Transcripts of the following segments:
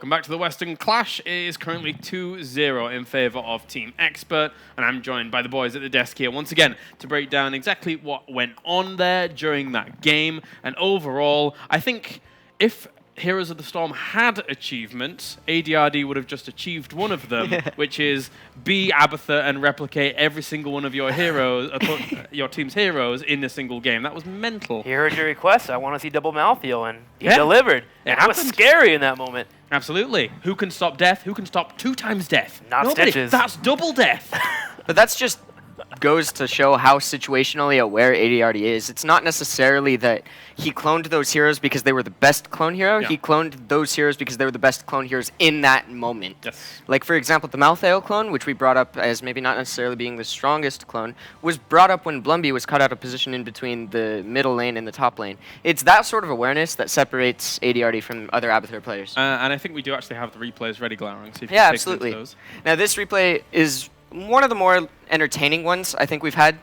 welcome back to the Western Clash. It is currently 2-0 in favor of Team Expert, and I'm joined by the boys at the desk here once again to break down exactly what went on there during that game. And overall, I think if Heroes of the Storm had achievements, ADRD would have just achieved one of them, which is be Abathur and replicate every single one of your heroes, your team's heroes, in a single game. That was mental. He heard your request. I want to see double Malthael, and he delivered. And it was scary in that moment. Absolutely. Who can stop death? Who can stop 2 times death? Not Nobody. Stitches. That's double death. But that's just goes to show how situationally aware ADRD is. It's not necessarily that he cloned those heroes because they were the best clone hero. Yeah. He cloned those heroes because they were the best clone heroes in that moment. Yes. Like, for example, the Malthael clone, which we brought up as maybe not necessarily being the strongest clone, was brought up when Blumby was cut out of position in between the middle lane and the top lane. It's that sort of awareness that separates ADRD from other Abathur players. And I think we do actually have the replays ready, Glaring. So if Yeah, you take absolutely. those. Now, this replay is one of the more entertaining ones I think we've had.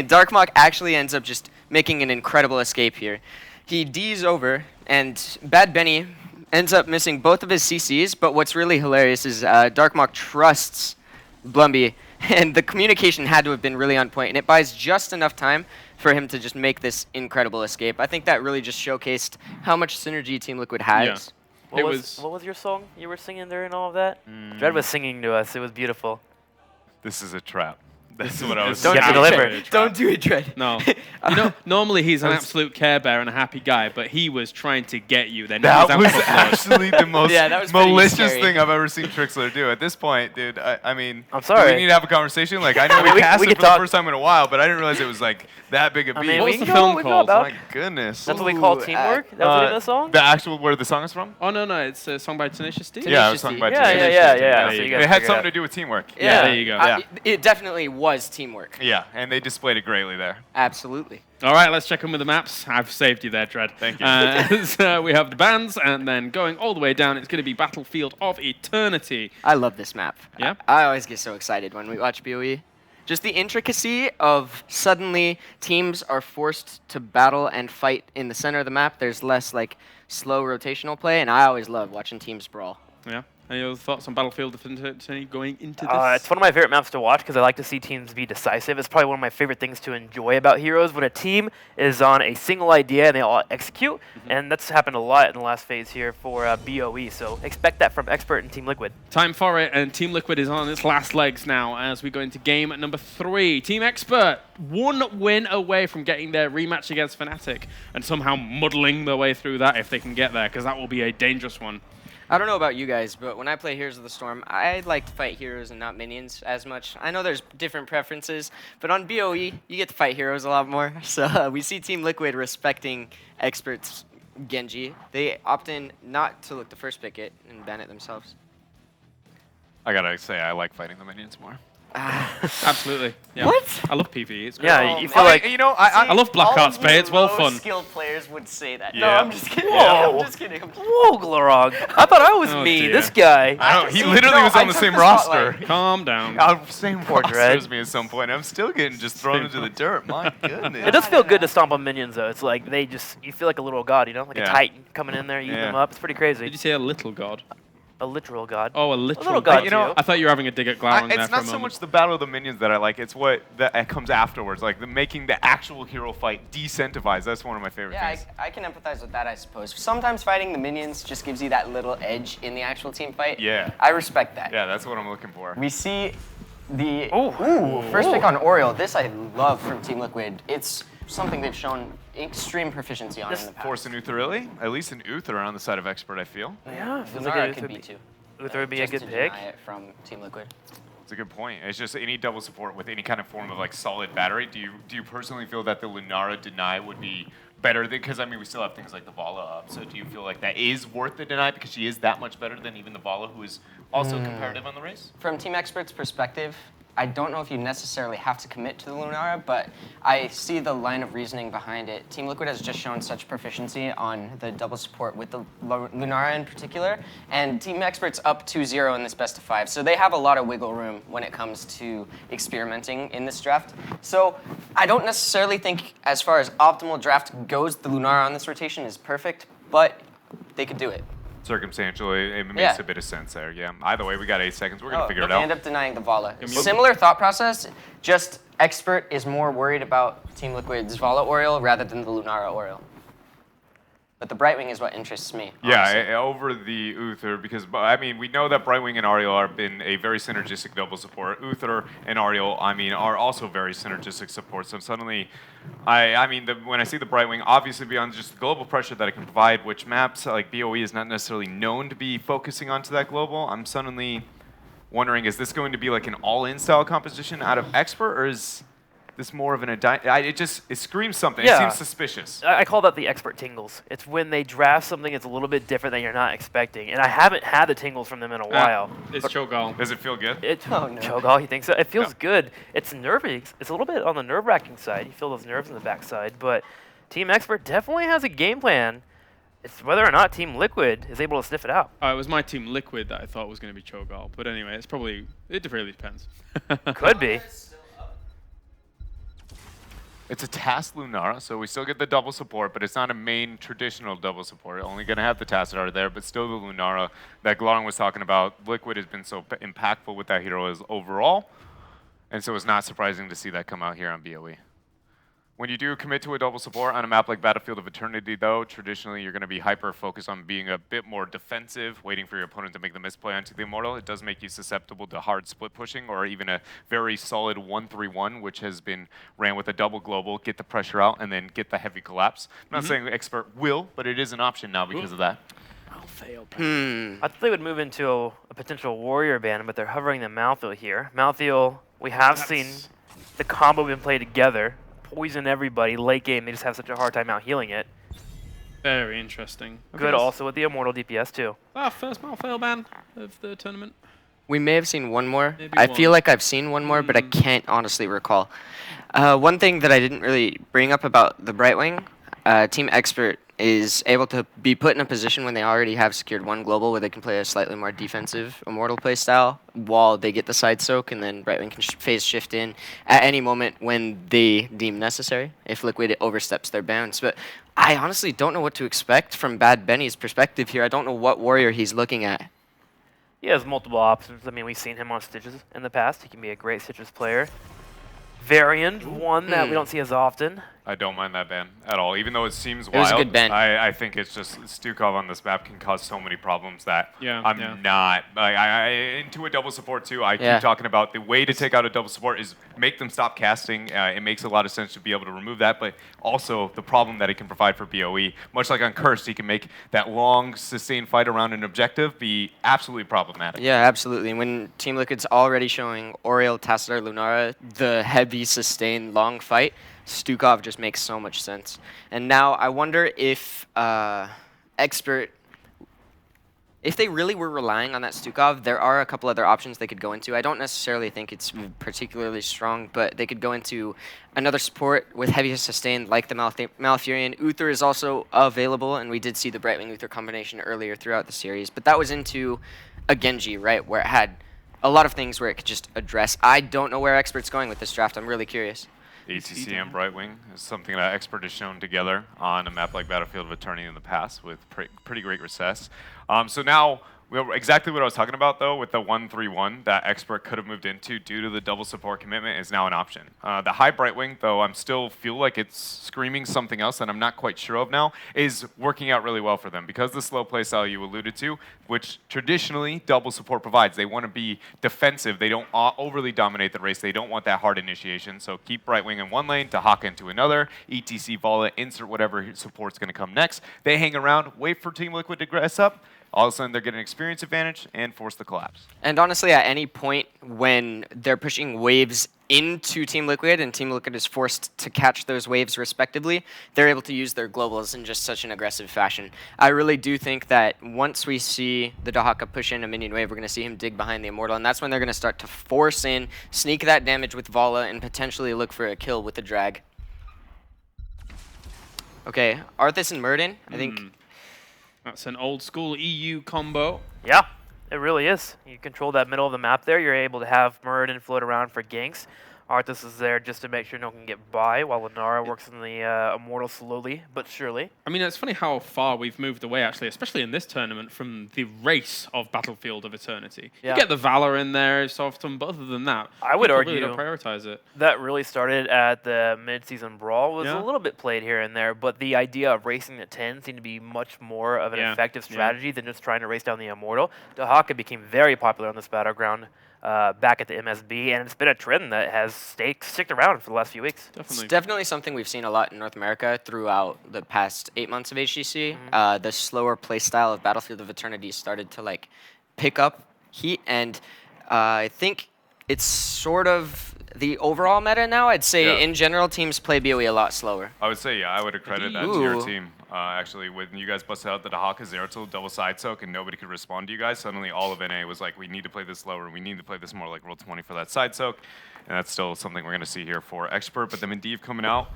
Darkmok actually ends up just making an incredible escape here. He D's over, and Bad Benny ends up missing both of his CCs, but what's really hilarious is Darkmok trusts Blumby, and the communication had to have been really on point, and it buys just enough time for him to just make this incredible escape. I think that really just showcased how much synergy Team Liquid has. Yeah. What was your song you were singing during all of that? Dread was singing to us. It was beautiful. This is a trap. That's what I was Don't saying. deliver. Don't do it, Dread. No. You know, normally he's an absolute Care Bear and a happy guy, but he was trying to get you. Then That he was output mode. actually the most Yeah, that was pretty malicious scary. thing I've ever seen Trixler do. At this point, dude, I mean, I'm sorry. we need to have a conversation. Like, I know I mean, we cast we it could for the talk- first time in a while, but I didn't realize it was like that big a beat. mean, What we was the can film go- we can go called? about- My goodness. That's what we call Ooh, teamwork? That was the name of the song? The actual where the song is from? Oh, no, it's a song by Tenacious D. Tenacious Yeah, it was sung by D. Yeah, Tenacious yeah, D. yeah. There So you you go. guys It had figure something out. to do with teamwork. Yeah, there you go. Yeah. It definitely was teamwork. Yeah, and they displayed it greatly there. Absolutely. All right, let's check in with the maps. I've saved you there, Dread. Thank you. So we have the bands, and then going all the way down, it's going to be Battlefield of Eternity. I love this map. Yeah? I always get so excited when we watch BOE. Just the intricacy of suddenly teams are forced to battle and fight in the center of the map. There's less like slow rotational play, and I always love watching teams brawl. Yeah. Any other thoughts on Battlefield of Eternity going into this? It's one of my favorite maps to watch because I like to see teams be decisive. It's probably one of my favorite things to enjoy about Heroes when a team is on a single idea and they all execute. And that's happened a lot in the last phase here for BOE. So expect that from Expert and Team Liquid. Time for it, and Team Liquid is on its last legs now as we go into game number 3. Team Expert, 1 win away from getting their rematch against Fnatic and somehow muddling their way through that if they can get there, because that will be a dangerous one. I don't know about you guys, but when I play Heroes of the Storm, I like to fight heroes and not minions as much. I know there's different preferences, but on BOE, you get to fight heroes a lot more. So we see Team Liquid respecting Expert's Genji. They opt in not to look to first pick it and ban it themselves. I gotta say, I like fighting the minions more. Absolutely. Yeah. What? I love PvE. It's great. Yeah, you feel like... you know, I love Black Hearts Bay. It's well fun. Skilled players would say that. Yeah. No, I'm just kidding. Whoa. I'm just kidding. Whoa, Glorog. I thought I was Oh, me, dear. this guy. I know, he See, literally no, was I on the took same the roster. spotlight. Calm down. Same Poor roster Dread. as me at some point. I'm still getting just thrown into the dirt. My goodness. It does feel good to stomp on minions, though. It's like they just... You feel like a little god, you know? Like a Yeah. titan coming in there, eating them up. It's pretty Did crazy. you say a little god? A literal god. Oh, a literal little god, you know, too. I thought you were having a dig at Glaring there It's for a not so moment. much the battle of the minions that I like. It's what that comes afterwards, like making the actual hero fight decentralized. That's one of my favorite Yeah, things. I can empathize with that, I suppose. Sometimes fighting the minions just gives you that little edge in the actual team fight. Yeah. I respect that. Yeah, that's what I'm looking for. We see the Ooh. first pick on Oriole. This I love from Team Liquid. It's something they've shown extreme proficiency on in the past. Force an Uther early, at least an Uther on the side of Expert, I feel. Yeah, feels Lunara like could it be would too. Uther would be a Just good to pick. deny it from Team Liquid. It's a good point. It's just any double support with any kind of form of like solid battery. Do you personally feel that the Lunara deny would be better than, because I mean we still have things like the Vala up. So do you feel like that is worth the deny because she is that much better than even the Vala, who is also comparative on the race? From Team Expert's perspective, I don't know if you necessarily have to commit to the Lunara, but I see the line of reasoning behind it. Team Liquid has just shown such proficiency on the double support with the Lunara in particular, and Team Expert's up 2-0 in this best of 5, so they have a lot of wiggle room when it comes to experimenting in this draft. So I don't necessarily think, as far as optimal draft goes, the Lunara on this rotation is perfect, but they could do it. Circumstantial, it makes Yeah. a bit of sense there. Yeah. Either way, we got 8 seconds. We're gonna figure it They out. end up denying the Vala. yep. Similar thought process, just Expert is more worried about Team Liquid's Vala Oriole rather than the Lunara Oriole. But the Brightwing is what interests me. honestly. Yeah, over the Uther, because I mean we know that Brightwing and Ariel have been a very synergistic double support. Uther and Ariel, I mean, are also very synergistic support. So suddenly, when I see the Brightwing, obviously beyond just the global pressure that it can provide, which maps like BOE is not necessarily known to be focusing onto that global, I'm suddenly wondering, is this going to be like an all-in style composition out of Expert, or is this more of an it screams something. Yeah. It seems suspicious. I call that the expert tingles. It's when they draft something that's a little bit different than you're not expecting. And I haven't had the tingles from them in a while. It's Cho'Gall. Does it feel good? Oh, no. Cho'Gall, you think so? It feels good. It's nervy. It's a little bit on the nerve-wracking side. You feel those nerves in the backside. But Team Expert definitely has a game plan. It's whether or not Team Liquid is able to sniff it out. It was my Team Liquid that I thought was going to be Cho'Gall. But anyway, it really depends. Could be. It's a task Lunara, so we still get the double support, but it's not a main traditional double support. Only going to have the Tassadar there, but still the Lunara that Glong was talking about. Liquid has been so impactful with that hero as overall, and so it's not surprising to see that come out here on BOE. When you do commit to a double support on a map like Battlefield of Eternity, though, traditionally you're going to be hyper-focused on being a bit more defensive, waiting for your opponent to make the misplay onto the Immortal. It does make you susceptible to hard split pushing or even a very solid 1-3-1, which has been ran with a double global, get the pressure out, and then get the heavy collapse. I'm not saying Expert will, but it is an option now because of that. I'll fail. I thought they would move into a potential warrior ban, but they're hovering the Malthael here. Malthael, we have seen the combo been played together. Poison everybody. Late game, they just have such a hard time out healing it. Very interesting. Okay, Good also with the Immortal DPS too. First Malthael ban of the tournament. We may have seen one more. Maybe I one. feel like I've seen one more, but I can't honestly recall. One thing that I didn't really bring up about the Brightwing, Team Expert is able to be put in a position when they already have secured one global where they can play a slightly more defensive Immortal play style while they get the side soak, and then Brightwing can phase shift in at any moment when they deem necessary if Liquid oversteps their bounds. But I honestly don't know what to expect from Bad Benny's perspective here. I don't know what warrior he's looking at. He has multiple options. I mean, we've seen him on Stitches in the past. He can be a great Stitches player. Variant, one that we don't see as often. I don't mind that ban at all, even though it seems It was wild. a good ban. I think it's just Stukov on this map can cause so many problems that Yeah, I'm yeah. not. Into a double support too. I Yeah. keep talking about the way to take out a double support is make them stop casting. It makes a lot of sense to be able to remove that, but also the problem that it can provide for BOE. Much like on Cursed, he can make that long sustained fight around an objective be absolutely problematic. Yeah, absolutely. When Team Liquid's already showing Oriel, Tassadar, Lunara, the heavy, sustained, long fight, Stukov just makes so much sense. And now I wonder if Expert, if they really were relying on that Stukov, there are a couple other options they could go into. I don't necessarily think it's particularly strong, but they could go into another support with heavy sustained like the Malfurion. Uther is also available, and we did see the Brightwing Uther combination earlier throughout the series, but that was into a Genji, right, where it had a lot of things where it could just address. I don't know where Expert's going with this draft. I'm really curious. ATC and Brightwing is something that Expert has shown together on a map like Battlefield of Eternity in the past with pretty great recess. So now, exactly what I was talking about though with the 1-3-1 that Expert could have moved into due to the double support commitment is now an option. The high Brightwing, though I'm still feel like it's screaming something else that I'm not quite sure of now, is working out really well for them because the slow play style you alluded to, which traditionally double support provides. They want to be defensive. They don't overly dominate the race. They don't want that hard initiation. So keep Brightwing in one lane to hawk into another, ETC Vala, insert whatever support's going to come next. They hang around, wait for Team Liquid to grass up. All of a sudden, they're getting an experience advantage and force the collapse. And honestly, at any point when they're pushing waves into Team Liquid and Team Liquid is forced to catch those waves respectively, they're able to use their globals in just such an aggressive fashion. I really do think that once we see the Dahaka push in a minion wave, we're going to see him dig behind the Immortal, and that's when they're going to start to force in, sneak that damage with Vala, and potentially look for a kill with the drag. Okay, Arthas and Murden, I think... That's an old school EU combo. Yeah, it really is. You control that middle of the map there. You're able to have Muradin float around for ganks. Arthas is there just to make sure no one can get by, while Lunara works in the Immortal slowly but surely. I mean, it's funny how far we've moved away, actually, especially in this tournament, from the race of Battlefield of Eternity. Yeah. You get the Valor in there so often, but other than that, I would people argue really don't prioritize it. that really started at the mid-season brawl. Was Yeah. a little bit played here and there, but the idea of racing to 10 seemed to be much more of an Yeah. effective Yeah. strategy than just trying to race down the Immortal. Dahaka became very popular on this battleground back at the MSB, and it's been a trend that has sticked around for the last few weeks. It's Definitely. definitely something we've seen a lot in North America throughout the past 8 months of HGC. The slower play style of Battlefield of Eternity started to like pick up heat, and I think it's sort of the overall meta now. I'd say Yeah. in general, teams play BOE a lot slower. I would say, yeah, I would accredit that to your Ooh. team. Actually, when you guys busted out the Dahaka Zeratul double side soak and nobody could respond to you guys, suddenly all of NA was like, we need to play this slower, we need to play this more like Roll 20 for that side soak. And that's still something we're going to see here for Expert. But the Medivh coming out,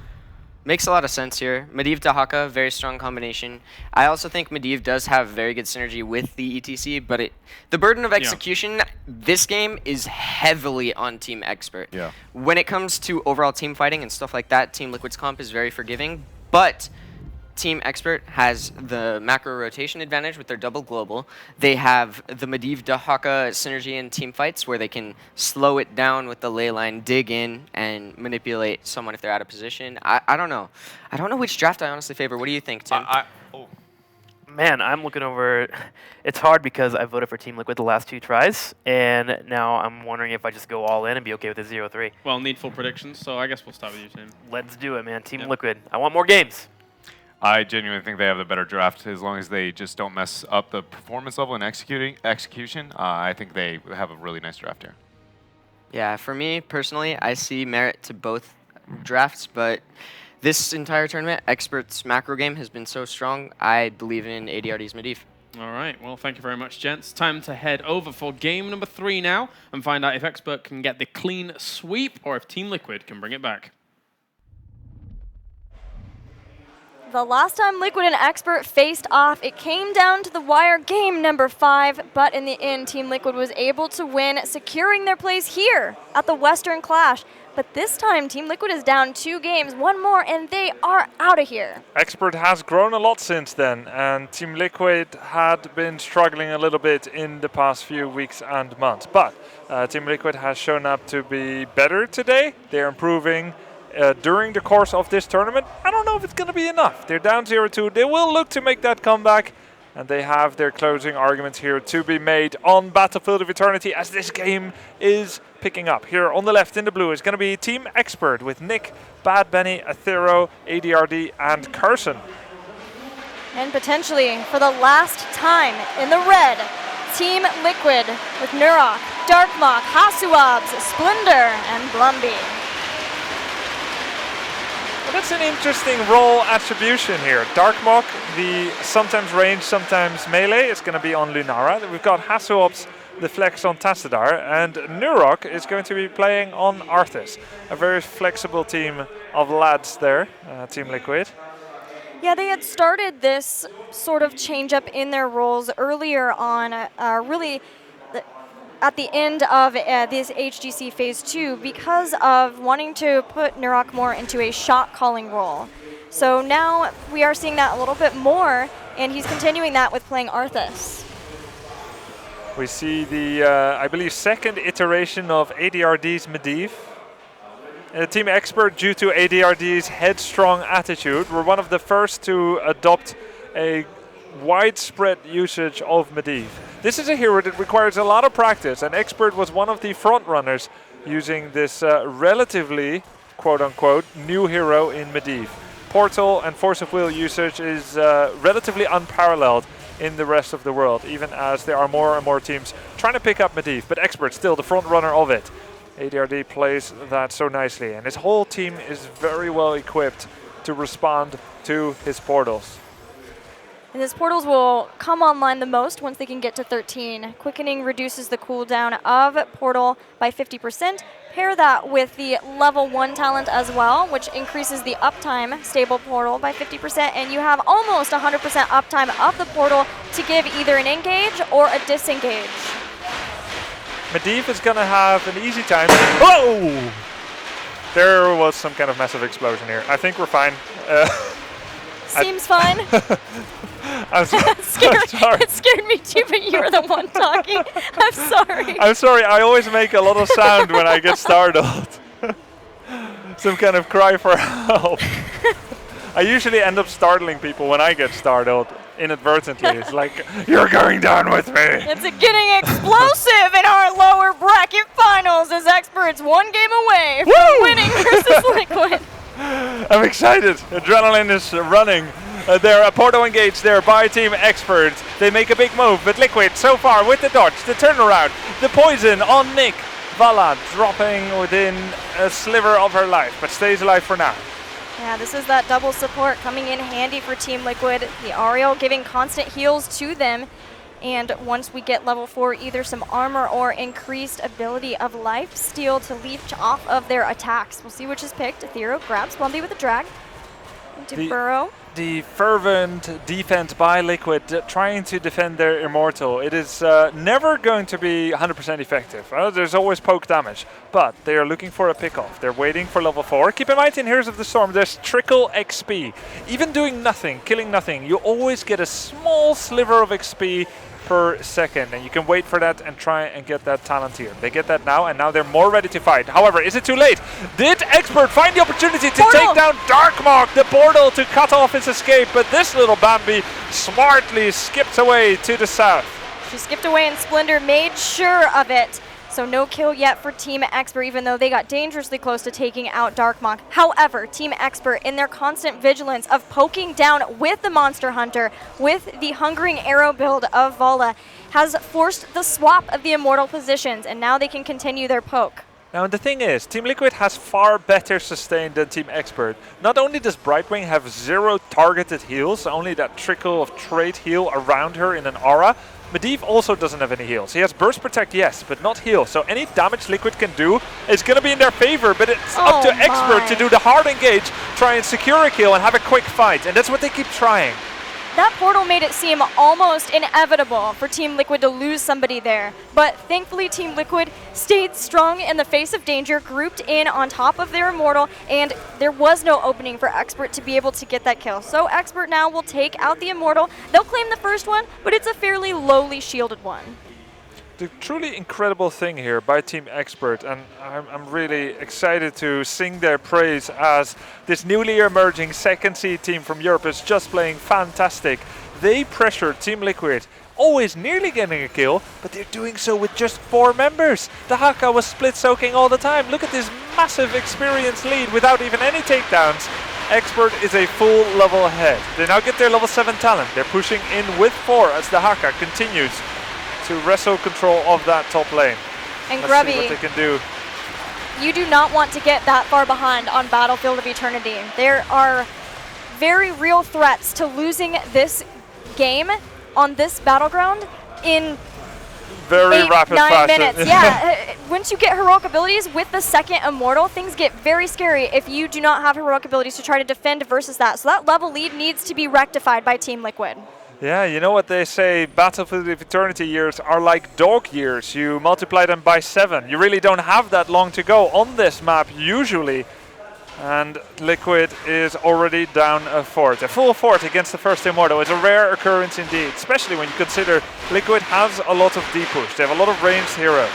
Makes a lot of sense here. Medivh Dahaka, very strong combination. I also think Medivh does have very good synergy with the ETC, but the burden of execution this game is heavily on Team Expert. Yeah. When it comes to overall team fighting and stuff like that, Team Liquid's comp is very forgiving, but Team Expert has the macro rotation advantage with their double global. They have the Medivh Dahaka synergy in team fights where they can slow it down with the ley line, dig in, and manipulate someone if they're out of position. I don't know. I don't know which draft I honestly favor. What do you think, Tim? Man, I'm looking over. It's hard because I voted for Team Liquid the last 2 tries, and now I'm wondering if I just go all in and be okay with the 0-3. Well, needful predictions, so I guess we'll start with you, Tim. Let's do it, man. Team Yep. Liquid. I want more games. I genuinely think they have the better draft as long as they just don't mess up the performance level and execution. I think they have a really nice draft here. Yeah, for me personally, I see merit to both drafts, but this entire tournament, Expert's macro game has been so strong, I believe in ADRD's Medivh. All right, well, thank you very much, gents. Time to head over for game number 3 now and find out if Expert can get the clean sweep or if Team Liquid can bring it back. The last time Liquid and Expert faced off, it came down to the wire game number 5, but in the end, Team Liquid was able to win, securing their place here at the Western Clash. But this time, Team Liquid is down 2 games, 1 more, and they are out of here. Expert has grown a lot since then, and Team Liquid had been struggling a little bit in the past few weeks and months. But Team Liquid has shown up to be better today. They're improving during the course of this tournament. I don't know if it's going to be enough. They're down 0-2. They will look to make that comeback, and they have their closing arguments here to be made on Battlefield of Eternity as this game is picking up. Here on the left in the blue is going to be Team Expert with Nick, Bad Benny, Athero, ADRD, and Carson. And potentially, for the last time in the red, Team Liquid with Nurok, Darkmok, Hasuabs, Splendor, and Blumby. Well, that's an interesting role attribution here. Darkmok, the sometimes range, sometimes melee, is going to be on Lunara. We've got Hasuops, the flex on Tassadar, and Nurok is going to be playing on Arthas. A very flexible team of lads there, Team Liquid. Yeah, they had started this sort of change up in their roles earlier on, really at the end of this HGC Phase 2 because of wanting to put Nurok more into a shot calling role. So now we are seeing that a little bit more, and he's continuing that with playing Arthas. We see the, I believe, second iteration of ADRD's Medivh. Team Expert, due to ADRD's headstrong attitude, were one of the first to adopt a widespread usage of Medivh. This is a hero that requires a lot of practice, and Expert was one of the front runners using this relatively, quote-unquote, new hero in Medivh. Portal and Force of Will usage is relatively unparalleled in the rest of the world, even as there are more and more teams trying to pick up Medivh, but Expert still the front runner of it. ADRD plays that so nicely, and his whole team is very well equipped to respond to his portals. And his portals will come online the most once they can get to 13. Quickening reduces the cooldown of Portal by 50%. Pair that with the level 1 talent as well, which increases the uptime stable Portal by 50%, and you have almost 100% uptime of the Portal to give either an engage or a disengage. Medivh is going to have an easy time. Whoa! There was some kind of massive explosion here. I think we're fine. Seems fine. I'm sorry. It scared me too, but you were the one talking. I'm sorry. I'm sorry, I always make a lot of sound when I get startled. Some kind of cry for help. I usually end up startling people when I get startled inadvertently. It's like, you're going down with me. It's getting explosive in our lower bracket finals as Experts one game away from winning versus Liquid. I'm excited. Adrenaline is running. They're Porto engaged there by Team Expert. They make a big move, but Liquid so far with the dodge, the turnaround, the poison on Nick. Vala dropping within a sliver of her life, but stays alive for now. Yeah, this is that double support coming in handy for Team Liquid. The Ariel giving constant heals to them. And once we get level 4, either some armor or increased ability of life steal to leech off of their attacks. We'll see which is picked. Ethereal grabs Blondie with a drag. Into Burrow. The fervent defense by Liquid trying to defend their Immortal. It is never going to be 100% effective. There's always poke damage, but they are looking for a pick-off. They're waiting for level 4. Keep in mind in Heroes of the Storm, there's trickle XP. Even doing nothing, killing nothing, you always get a small sliver of XP per second, and you can wait for that and try and get that talent here. They get that now, and now they're more ready to fight. However, is it too late? Did Expert find the opportunity to take down Darkmark, the portal, to cut off his escape, but this little Bambi smartly skipped away to the south. She skipped away and Splendor made sure of it. So no kill yet for Team Expert, even though they got dangerously close to taking out Darkmark. However, Team Expert, in their constant vigilance of poking down with the Monster Hunter, with the Hungering Arrow build of Vala, has forced the swap of the Immortal positions, and now they can continue their poke. Now the thing is, Team Liquid has far better sustain than Team Expert. Not only does Brightwing have 0 targeted heals, only that trickle of trait heal around her in an aura, Medivh also doesn't have any heals. He has Burst Protect, yes, but not heal. So any damage Liquid can do is going to be in their favor, but it's up to Expert to do the hard engage, try and secure a kill and have a quick fight, and that's what they keep trying. That portal made it seem almost inevitable for Team Liquid to lose somebody there. But thankfully, Team Liquid stayed strong in the face of danger, grouped in on top of their Immortal, and there was no opening for Expert to be able to get that kill. So Expert now will take out the Immortal. They'll claim the first one, but it's a fairly lowly shielded one. The truly incredible thing here by Team Expert, and I'm really excited to sing their praise as this newly emerging second seed team from Europe is just playing fantastic. They pressured Team Liquid, always nearly getting a kill, but they're doing so with just 4 members. The Haka was split soaking all the time. Look at this massive experience lead without even any takedowns. Expert is a full level ahead. They now get their level 7 talent. They're pushing in with 4 as the Haka continues to wrestle control of that top lane. And Let's Grubby, see what they can do. You do not want to get that far behind on Battlefield of Eternity. There are very real threats to losing this game on this battleground in very 8, rapid 9 fashion. minutes. Yeah, once you get heroic abilities with the second Immortal, things get very scary if you do not have heroic abilities to try to defend versus that. So that level lead needs to be rectified by Team Liquid. Yeah, you know what they say, Battlefield of Eternity years are like dog years. You multiply them by 7. You really don't have that long to go on this map usually. And Liquid is already down a fort. A full fort against the first Immortal is a rare occurrence indeed, especially when you consider Liquid has a lot of D-push. They have a lot of ranged heroes.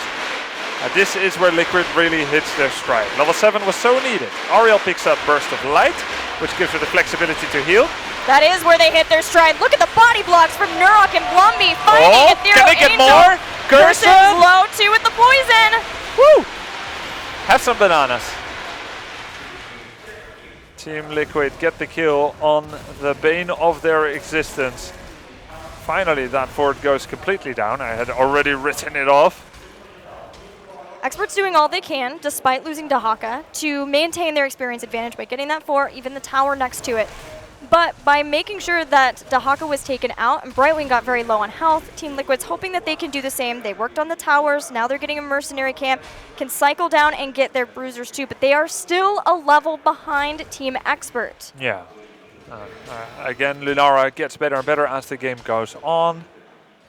This is where Liquid really hits their stride. Level 7 was so needed. Ariel picks up Burst of Light, which gives her the flexibility to heal. That is where they hit their stride. Look at the body blocks from Nurok and Blumby fighting Ethereal Can they get Angel. more? Gerson's low too with the poison. Woo! Have some bananas. Team Liquid get the kill on the bane of their existence. Finally, that fort goes completely down. I had already written it off. Experts doing all they can, despite losing Dahaka, to maintain their experience advantage by getting that fort, even the tower next to it. But by making sure that Dahaka was taken out and Brightwing got very low on health, Team Liquid's hoping that they can do the same. They worked on the towers, now they're getting a mercenary camp, can cycle down and get their bruisers too, but they are still a level behind Team Expert. Yeah. Again, Lunara gets better and better as the game goes on.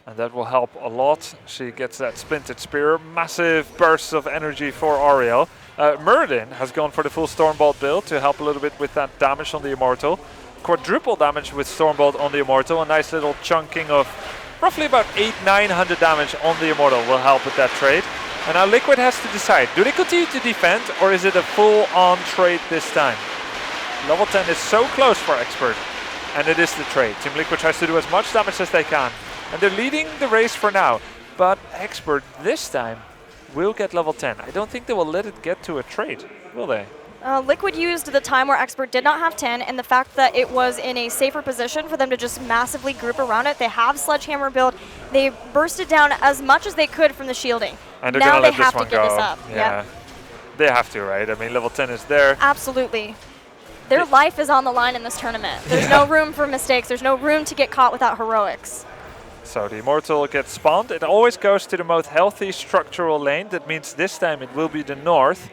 And that will help a lot. She gets that splintered spear. Massive bursts of energy for Ariel. Muradin has gone for the full Stormbolt build to help a little bit with that damage on the Immortal. Quadruple damage with Stormbolt on the Immortal. A nice little chunking of roughly about 800-900 damage on the Immortal will help with that trade. And now Liquid has to decide, do they continue to defend or is it a full-on trade this time? Level 10 is so close for Expert, and it is the trade. Team Liquid tries to do as much damage as they can. And they're leading the race for now. But Expert this time will get level 10. I don't think they will let it get to a trade, will they? Liquid used the time where Expert did not have 10 and the fact that it was in a safer position for them to just massively group around it. They have Sledgehammer build. They bursted down as much as they could from the shielding. And they're now gonna they let this have one to give go. this up. Yeah. They have to, right? I mean, level 10 is there. Absolutely. Their life is on the line in this tournament. There's no room for mistakes. There's no room to get caught without heroics. So the Immortal gets spawned. It always goes to the most healthy structural lane. That means this time it will be the north.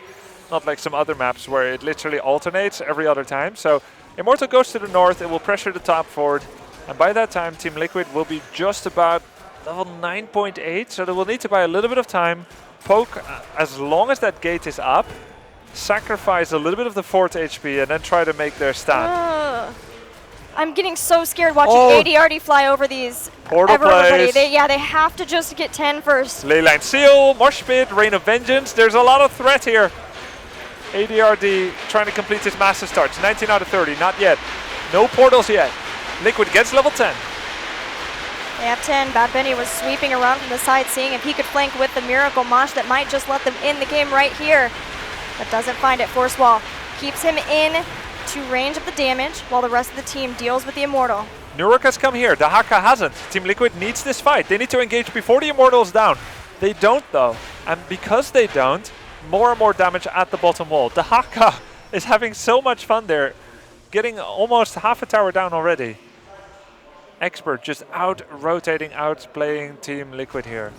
Not like some other maps where it literally alternates every other time. So Immortal goes to the north. It will pressure the top forward. And by that time, Team Liquid will be just about level 9.8. So they will need to buy a little bit of time. Poke as long as that gate is up. Sacrifice a little bit of the fort HP and then try to make their stand. I'm getting so scared watching ADRD fly over these. Portal Everybody. plays. They have to just get 10 first. Leyline Seal, Mosh Pit, Rain of Vengeance. There's a lot of threat here. ADRD trying to complete his master starts. 19 out of 30, not yet. No portals yet. Liquid gets level 10. They have 10. Bad Benny was sweeping around from the side, seeing if he could flank with the Miracle Mosh that might just let them in the game right here. But doesn't find it. Force Wall keeps him in to range of the damage while the rest of the team deals with the Immortal. Nuruk has come here. The Haka hasn't. Team Liquid needs this fight. They need to engage before the Immortal is down. They don't though. And because they don't, more and more damage at the bottom wall. The Haka is having so much fun there. Getting almost half a tower down already. Expert just out-rotating, out-playing Team Liquid here.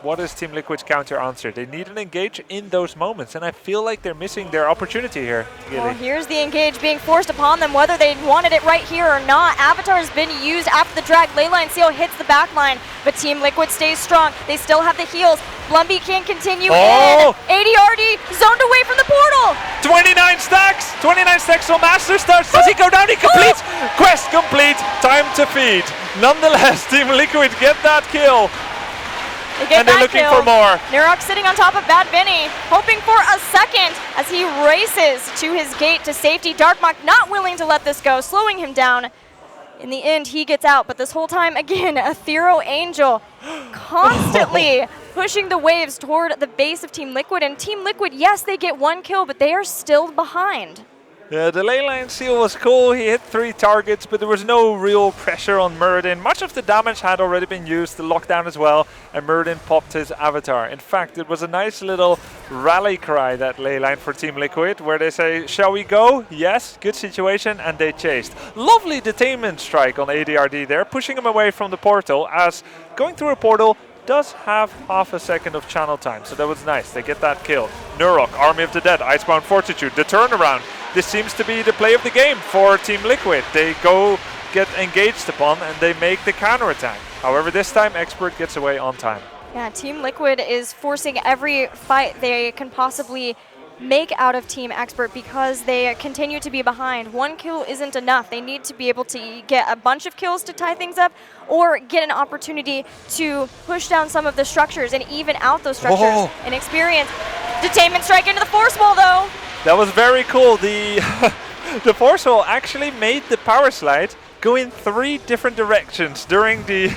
What is Team Liquid's counter answer? They need an engage in those moments, and I feel like they're missing their opportunity here. Well, here's the engage being forced upon them, whether they wanted it right here or not. Avatar has been used after the drag. Leyline Seal hits the back line, but Team Liquid stays strong. They still have the heals. Blumby can continue in. ADRD zoned away from the portal. 29 stacks! 29 stacks on Master Starts. Does he go down? He completes! Quest complete. Time to feed. Nonetheless, Team Liquid get that kill. And they're looking for more. Nurok sitting on top of Bad Benny, hoping for a second as he races to his gate to safety. Darkmok not willing to let this go, slowing him down. In the end, he gets out, but this whole time, again, Ethereal Angel constantly pushing the waves toward the base of Team Liquid. And Team Liquid, yes, they get one kill, but they are still behind. Yeah, the Leyline Seal was cool. He hit 3 targets, but there was no real pressure on Muradin. Much of the damage had already been used, the lockdown as well, and Muradin popped his avatar. In fact, it was a nice little rally cry, that Leyline for Team Liquid, where they say, shall we go? Yes, good situation, and they chased. Lovely detainment strike on ADRD there, pushing him away from the portal, as going through a portal does have half a second of channel time, so that was nice. They get that kill. Nurok, Army of the Dead, Icebound Fortitude, the turnaround. This seems to be the play of the game for Team Liquid. They go get engaged upon and they make the counterattack. However, this time Expert gets away on time. Yeah, Team Liquid is forcing every fight they can possibly make out of Team Expert because they continue to be behind. One kill isn't enough. They need to be able to get a bunch of kills to tie things up or get an opportunity to push down some of the structures and even out those structures and experience. Detainment strike into the force wall though. That was very cool. The the force wall actually made the power slide go in 3 different directions during the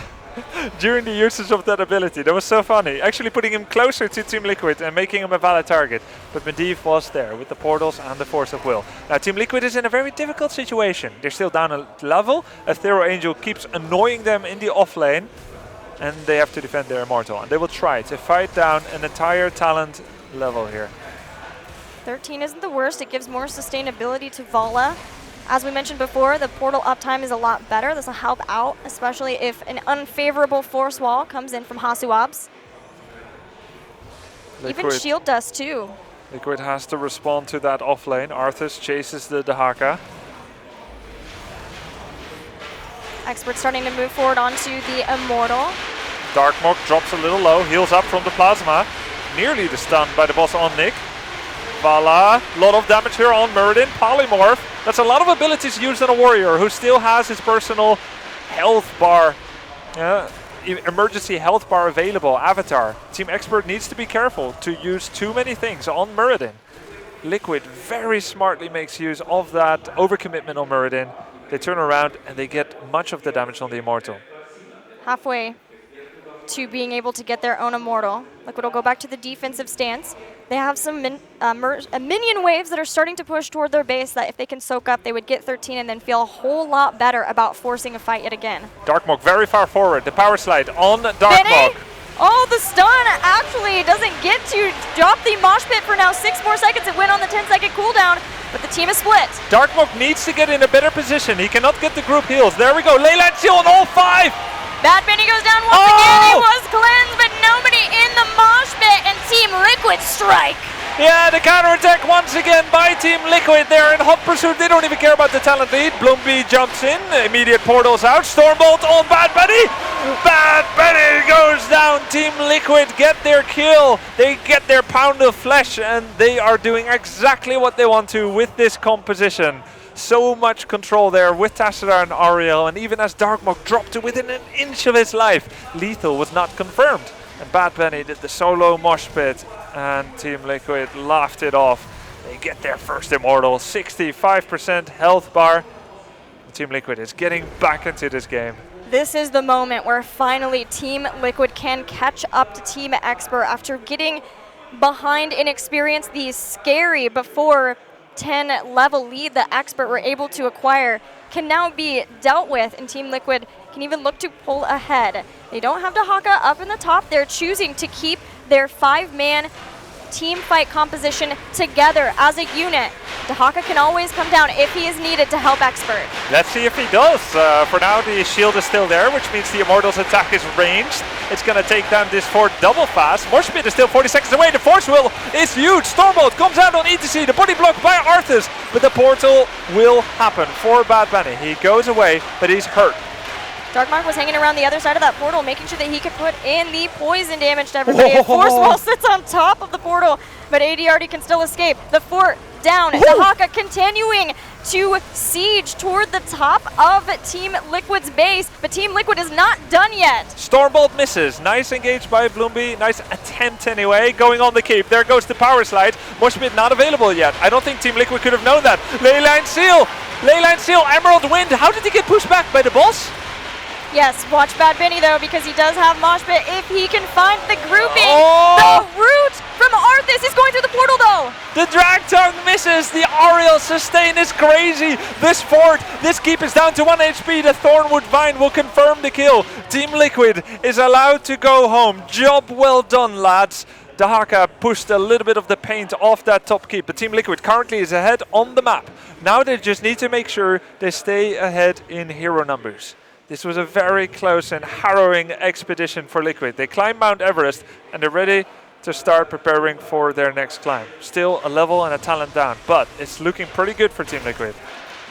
during the usage of that ability. That was so funny. Actually putting him closer to Team Liquid and making him a valid target. But Medivh was there with the portals and the Force of Will. Now Team Liquid is in a very difficult situation. They're still down a level. Ethereal Angel keeps annoying them in the off lane. And they have to defend their Immortal. And they will try to fight down an entire talent level here. 13 isn't the worst. It gives more sustainability to Vala. As we mentioned before, the portal uptime is a lot better. This will help out, especially if an unfavorable force wall comes in from Hasuabs. Even Shield Dust too. Liquid has to respond to that off lane. Arthas chases the Haka. Expert starting to move forward onto the Immortal. Darkmok drops a little low, heals up from the Plasma. Nearly the stun by the boss on Nick. Vala, a lot of damage here on Muradin. Polymorph, that's a lot of abilities used on a warrior who still has his personal health bar, emergency health bar available, Avatar. Team Expert needs to be careful to use too many things on Muradin. Liquid very smartly makes use of that overcommitment on Muradin. They turn around and they get much of the damage on the Immortal. Halfway to being able to get their own Immortal. Liquid will go back to the defensive stance. They have some minion waves that are starting to push toward their base that if they can soak up, they would get 13 and then feel a whole lot better about forcing a fight yet again. Darkmok very far forward. The power slide on Darkmok. Oh, the stun actually doesn't get to drop the mosh pit for now. 6 more seconds. It went on the 10-second cooldown, but the team is split. Darkmok needs to get in a better position. He cannot get the group heals. There we go. Leyline Seal on all 5. Bad Benny goes down once again. He was cleansed, but nobody in the mosh pit, and Team Liquid strike. Yeah, the counterattack once again by Team Liquid. They're in hot pursuit. They don't even care about the talent lead. Bloomby jumps in. Immediate portals out. Stormbolt on Bad Bunny. Bad Bunny goes down. Team Liquid get their kill. They get their pound of flesh, and they are doing exactly what they want to with this composition. So much control there with Tassadar and Ariel, and even as Darkmok dropped to within an inch of his life, lethal was not confirmed. And Bad Bunny did the solo mosh pit, and Team Liquid laughed it off. They get their first Immortal, 65% health bar. Team Liquid is getting back into this game. This is the moment where finally Team Liquid can catch up to Team Expert after getting behind in experience. The scary before 10 level lead that Expert were able to acquire can now be dealt with, and Team Liquid can even look to pull ahead. They don't have Dahaka up in the top. They're choosing to keep their 5-man team fight composition together as a unit. Dahaka can always come down if he is needed to help Expert. Let's see if he does. For now, the shield is still there, which means the Immortal's attack is ranged. It's going to take down this fort double fast. Moshpit is still 40 seconds away. The force will is huge. Stormbolt comes out on ETC. The body blocked by Arthas, but the portal will happen for Bad Bunny. He goes away, but he's hurt. Darkmark was hanging around the other side of that portal, making sure that he could put in the poison damage to everybody. Force Wall sits on top of the portal, but ADRD can still escape. The fort down. Dahaka continuing to siege toward the top of Team Liquid's base, but Team Liquid is not done yet. Stormbolt misses. Nice engage by Bloomby. Nice attempt anyway. Going on the keep. There goes the power slide. Moshpit not available yet. I don't think Team Liquid could have known that. Leyline Seal. Leyline Seal. Emerald Wind. How did he get pushed back by the boss? Yes, watch Bad Benny though, because he does have mosh pit if he can find the grouping. Oh! The root from Arthas is going through the portal though. The drag tongue misses. The Ariel sustain is crazy. This fort, this keep is down to 1 HP. The Thornwood Vine will confirm the kill. Team Liquid is allowed to go home. Job well done, lads. Dahaka pushed a little bit of the paint off that top keep. But Team Liquid currently is ahead on the map. Now they just need to make sure they stay ahead in hero numbers. This was a very close and harrowing expedition for Liquid. They climbed Mount Everest and they're ready to start preparing for their next climb. Still a level and a talent down, but it's looking pretty good for Team Liquid.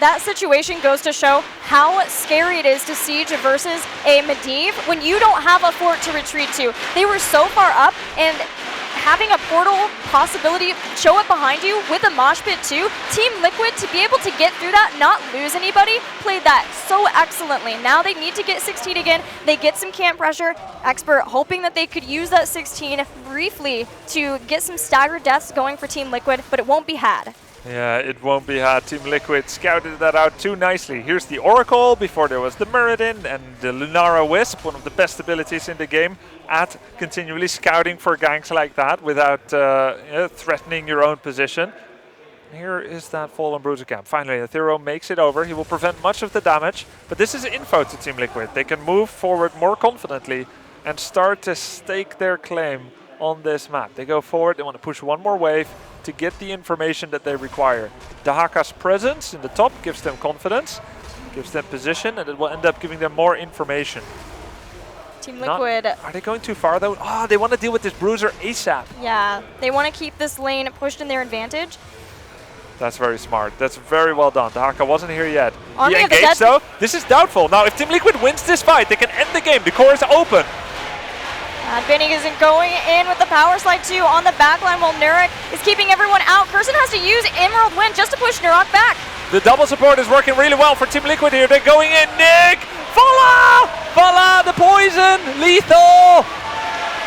That situation goes to show how scary it is to siege versus a Medivh when you don't have a fort to retreat to. They were so far up, and having a portal possibility show up behind you with a mosh pit too, Team Liquid, to be able to get through that, not lose anybody, played that so excellently. Now they need to get 16 again. They get some camp pressure. Expert hoping that they could use that 16 briefly to get some staggered deaths going for Team Liquid, but it won't be had. Yeah, it won't be hard. Team Liquid scouted that out too nicely. Here's the Oracle. Before there was the Muradin and the Lunara Wisp, one of the best abilities in the game at continually scouting for ganks like that without threatening your own position. Here is that Fallen Bruiser camp. Finally, Athero makes it over. He will prevent much of the damage, but this is info to Team Liquid. They can move forward more confidently and start to stake their claim on this map. They go forward, they want to push one more wave to get the information that they require. Dahaka's presence in the top gives them confidence, gives them position, and it will end up giving them more information. Team Liquid. Are they going too far though? Oh, they want to deal with this bruiser ASAP. Yeah, they want to keep this lane pushed in their advantage. That's very smart. That's very well done. Dahaka wasn't here yet. Army He of the engaged Dead. though. This is doubtful. Now, if Team Liquid wins this fight, they can end the game. The core is open. Benny isn't going in with the power slide too on the backline while Nurek is keeping everyone out. Kurson has to use Emerald Wind just to push Nurek back. The double support is working really well for Team Liquid here. They're going in. Nick! Voila, the poison! Lethal!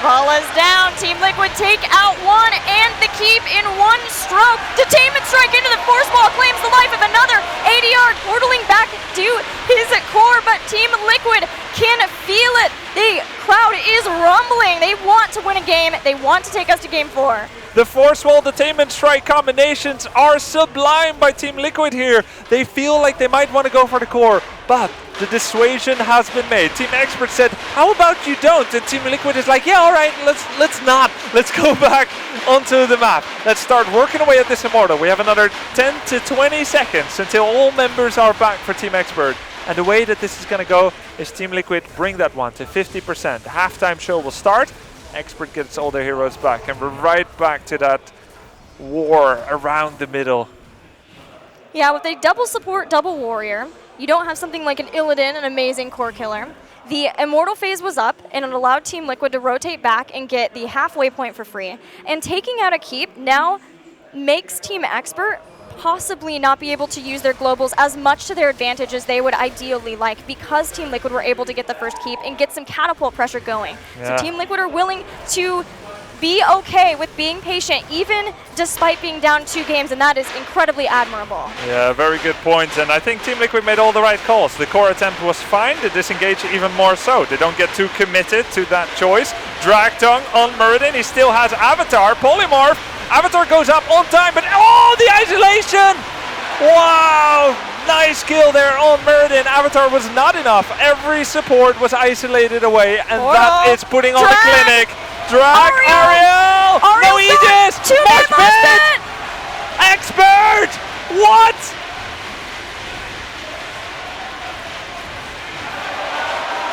Vala's down. Team Liquid take out one and the keep in one stroke. Detainment strike into the force ball claims the life of another. ADR portaling back to his core, but Team Liquid can feel it. The crowd is rumbling. They want to win a game. They want to take us to game 4. The force wall detainment strike combinations are sublime by Team Liquid here. They feel like they might want to go for the core, but the dissuasion has been made. Team Expert said, how about you don't? And Team Liquid is like, yeah, all right, let's not. Let's go back onto the map. Let's start working away at this Immortal. We have another 10 to 20 seconds until all members are back for Team Expert. And the way that this is going to go is Team Liquid bring that one to 50%. The halftime show will start. Expert gets all their heroes back, and we're right back to that war around the middle. Yeah, with a double support, double warrior, you don't have something like an Illidan, an amazing core killer. The Immortal phase was up, and it allowed Team Liquid to rotate back and get the halfway point for free. And taking out a keep now makes Team Expert possibly not be able to use their globals as much to their advantage as they would ideally like, because Team Liquid were able to get the first keep and get some catapult pressure going. Yeah. So Team Liquid are willing to be okay with being patient, even despite being down 2 games, and that is incredibly admirable. Yeah, very good point, and I think Team Liquid made all the right calls. The core attempt was fine, the disengage even more so. They don't get too committed to that choice. Drag Tongue on Muradin, he still has Avatar, Polymorph. Avatar goes up on time, but oh, the isolation! Wow, nice kill there on Muradin. Avatar was not enough. Every support was isolated away, and that is putting on the clinic. Drag Ariel! No Aegis! Mosh pit! Expert! What?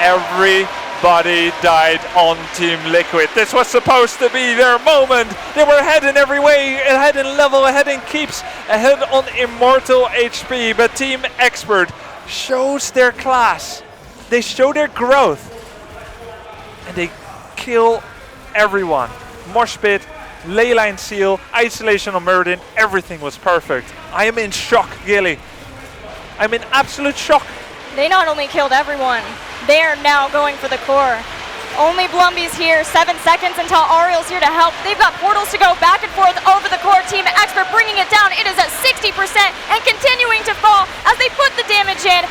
Everybody died on Team Liquid. This was supposed to be their moment. They were ahead in every way, ahead in level, ahead in keeps, ahead on immortal HP, but Team Expert shows their class. They show their growth, and they kill everyone. Mosh pit, leyline seal, isolation on Muradin, everything was perfect. I am in shock, Gilly. I'm in absolute shock. They not only killed everyone, they're now going for the core. Only Blumby's here, 7 seconds until Ariel's here to help. They've got portals to go back and forth over the core. Team Expert bringing it down. It is at 60% and continuing to fall as they put the damage in.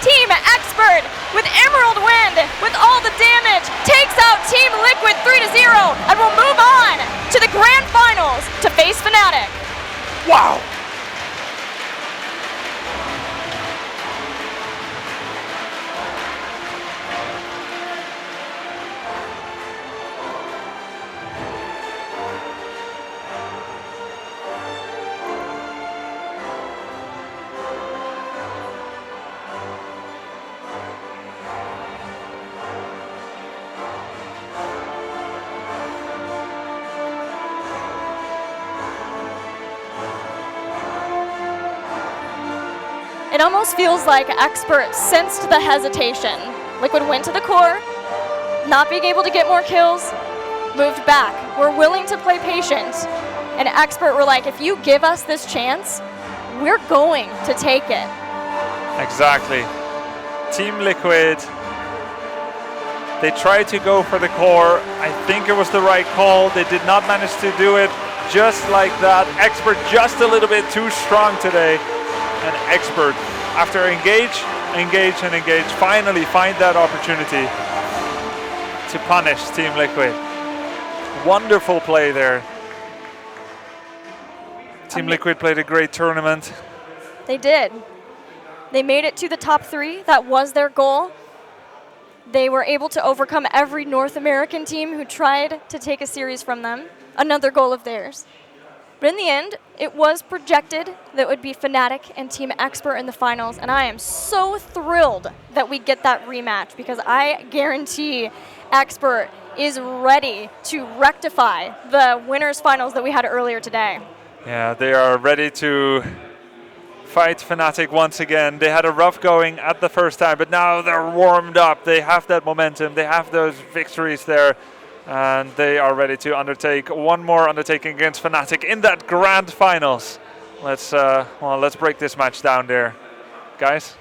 Team Expert with Emerald Wind, with all the damage, takes out Team Liquid 3-0 and will move on to the grand finals to face Fnatic. Wow. It almost feels like Expert sensed the hesitation. Liquid went to the core, not being able to get more kills, moved back. We're willing to play patient. And Expert were like, if you give us this chance, we're going to take it. Exactly. Team Liquid, they tried to go for the core. I think it was the right call. They did not manage to do it just like that. Expert just a little bit too strong today. And Expert, after engage, finally find that opportunity to punish Team Liquid. Wonderful play there. Team Liquid played a great tournament. They did. They made it to the top 3. That was their goal. They were able to overcome every North American team who tried to take a series from them. Another goal of theirs. But in the end, it was projected that it would be Fnatic and Team Expert in the finals, and I am so thrilled that we get that rematch because I guarantee Expert is ready to rectify the winners finals that we had earlier today. Yeah, they are ready to fight Fnatic once again. They had a rough going at the first time, but now they're warmed up. They have that momentum. They have those victories there. And they are ready to undertake one more undertaking against Fnatic in that grand finals. Let's break this match down there, guys.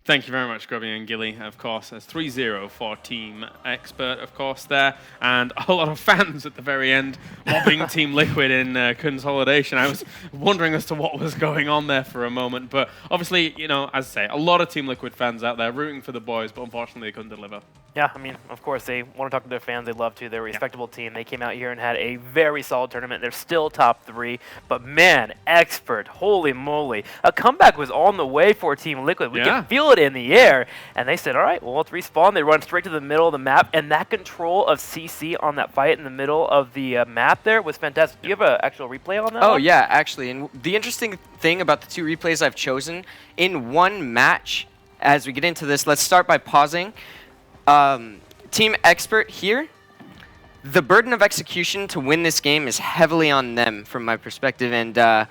Thank you very much, Grubby and Gilly, of course. It's 3-0 for Team Expert, of course, there. And a lot of fans at the very end mobbing Team Liquid in consolidation. I was wondering as to what was going on there for a moment. But obviously, you know, as I say, a lot of Team Liquid fans out there rooting for the boys, but unfortunately they couldn't deliver. Yeah, I mean, of course, they want to talk to their fans. They love to. They're a respectable team. They came out here and had a very solid tournament. They're still top 3. But man, Expert, holy moly. A comeback was on the way for Team Liquid. We can feel it in the air. And they said, all right, well, let's respawn. They run straight to the middle of the map. And that control of CC on that fight in the middle of the map there was fantastic. Do you have an actual replay on that one? Yeah, actually. And the interesting thing about the 2 replays I've chosen, in one match, as we get into this, let's start by pausing. Team Expert here, the burden of execution to win this game is heavily on them from my perspective, and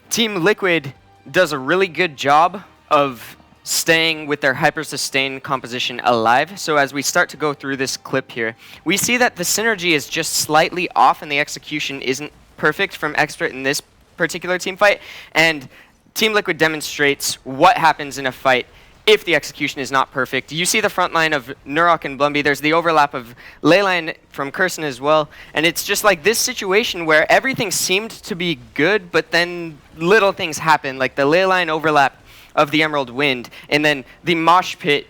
Team Liquid does a really good job of staying with their hyper-sustained composition alive. So as we start to go through this clip here, we see that the synergy is just slightly off and the execution isn't perfect from Expert in this particular team fight, and Team Liquid demonstrates what happens in a fight if the execution is not perfect. You see the front line of Nurok and Blumby. There's the overlap of Leyline from Curson as well. And it's just like this situation where everything seemed to be good, but then little things happen, like the Leyline overlap of the Emerald Wind, and then the mosh pit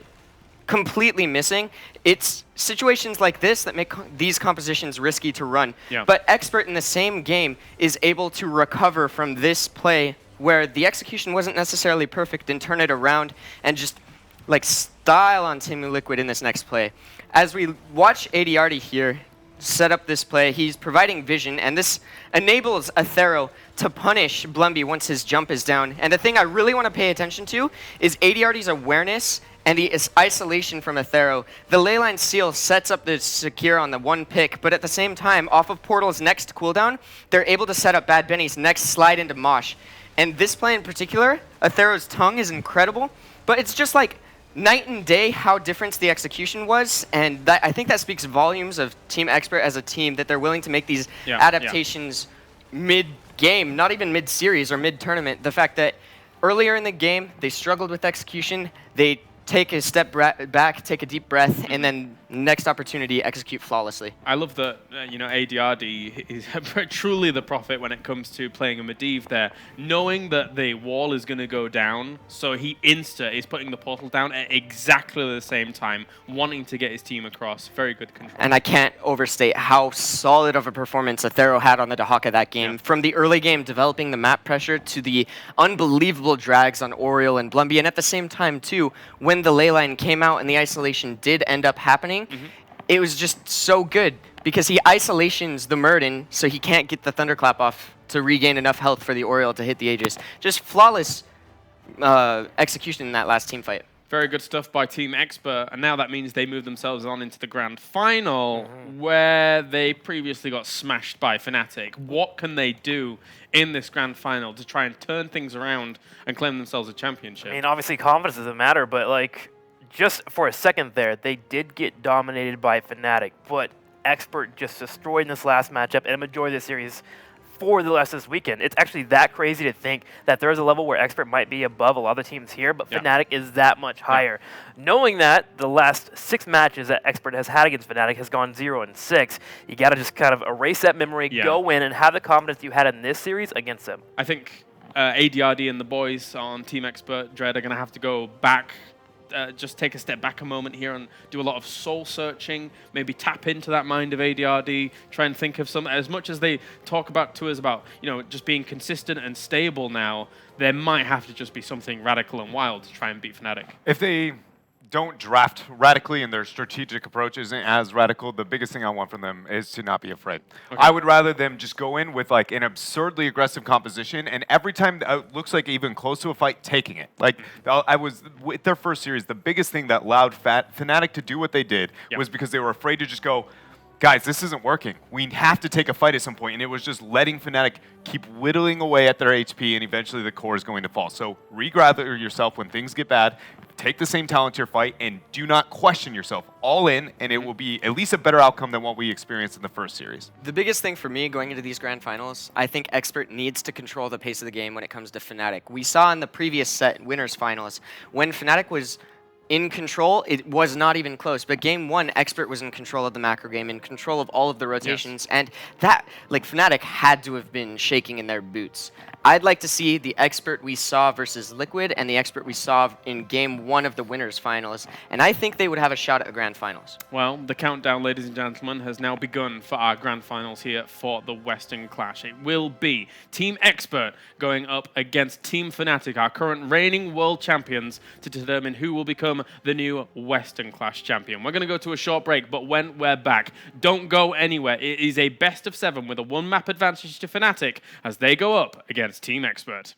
completely missing. It's situations like this that make these compositions risky to run. Yeah. But Expert in the same game is able to recover from this play where the execution wasn't necessarily perfect and turn it around and just like style on Team Liquid in this next play. As we watch ADRD here set up this play, he's providing vision, and this enables Athero to punish Blumby once his jump is down. And the thing I really want to pay attention to is ADRD's awareness and the isolation from Athero. The Leyline Seal sets up the secure on the 1 pick, but at the same time, off of Portal's next cooldown, they're able to set up Bad Benny's next slide into Mosh. And this play in particular, Athero's tongue is incredible, but it's just like night and day how different the execution was, and I think that speaks volumes of Team Expert as a team, that they're willing to make these adaptations mid-game, not even mid-series or mid-tournament. The fact that earlier in the game, they struggled with execution, they take a step back, take a deep breath, and then next opportunity, execute flawlessly. I love that, you know, ADRD is truly the prophet when it comes to playing a Medivh there, knowing that the wall is going to go down, so he is putting the portal down at exactly the same time, wanting to get his team across. Very good control. And I can't overstate how solid of a performance Athero had on the Dahaka that game. Yeah. From the early game, developing the map pressure, to the unbelievable drags on Oriole and Blumby, and at the same time, too, when the Leyline came out and the isolation did end up happening, it was just so good because he isolations the Murden so he can't get the Thunderclap off to regain enough health for the Oriole to hit the Aegis. Just flawless execution in that last team fight. Very good stuff by Team Expert, and now that means they move themselves on into the grand final, where they previously got smashed by Fnatic. What can they do in this grand final to try and turn things around and claim themselves a championship? I mean, obviously confidence doesn't matter, but like, just for a second there, they did get dominated by Fnatic, but Expert just destroyed in this last matchup and a majority of the series for the rest of this weekend. It's actually that crazy to think that there is a level where Expert might be above a lot of the teams here, but Fnatic is that much higher. Knowing that the last 6 matches that Expert has had against Fnatic has gone 0-6, you got to just kind of erase that memory, go in, and have the confidence you had in this series against them. I think ADRD and the boys on Team Expert Dread are going to have to go back, just take a step back a moment here and do a lot of soul searching, maybe tap into that mind of ADRD, try and think of some, as much as they talk about to us about, you know, just being consistent and stable now, there might have to just be something radical and wild to try and beat Fnatic. If they don't draft radically and their strategic approach isn't as radical, the biggest thing I want from them is to not be afraid. Okay. I would rather them just go in with like an absurdly aggressive composition, and every time it looks like even close to a fight, taking it. Like I was with their first series, the biggest thing that allowed Fnatic to do what they did was because they were afraid to just go, guys, this isn't working. We have to take a fight at some point. And it was just letting Fnatic keep whittling away at their HP, and eventually the core is going to fall. So regather yourself when things get bad. Take the same talent to your fight, and do not question yourself. All in, and it will be at least a better outcome than what we experienced in the first series. The biggest thing for me going into these grand finals, I think Expert needs to control the pace of the game when it comes to Fnatic. We saw in the previous set, winners finals, when Fnatic was in control, it was not even close. But game 1, Expert was in control of the macro game, in control of all of the rotations, and that, like, Fnatic had to have been shaking in their boots. I'd like to see the Expert we saw versus Liquid and the Expert we saw in game 1 of the winners finals, and I think they would have a shot at the grand finals. Well, the countdown, ladies and gentlemen, has now begun for our grand finals here for the Western Clash. It will be Team Expert going up against Team Fnatic, our current reigning world champions, to determine who will become the new Western Clash champion. We're going to go to a short break, but when we're back, don't go anywhere. It is a best of 7 with a 1-map advantage to Fnatic as they go up against Team Expert.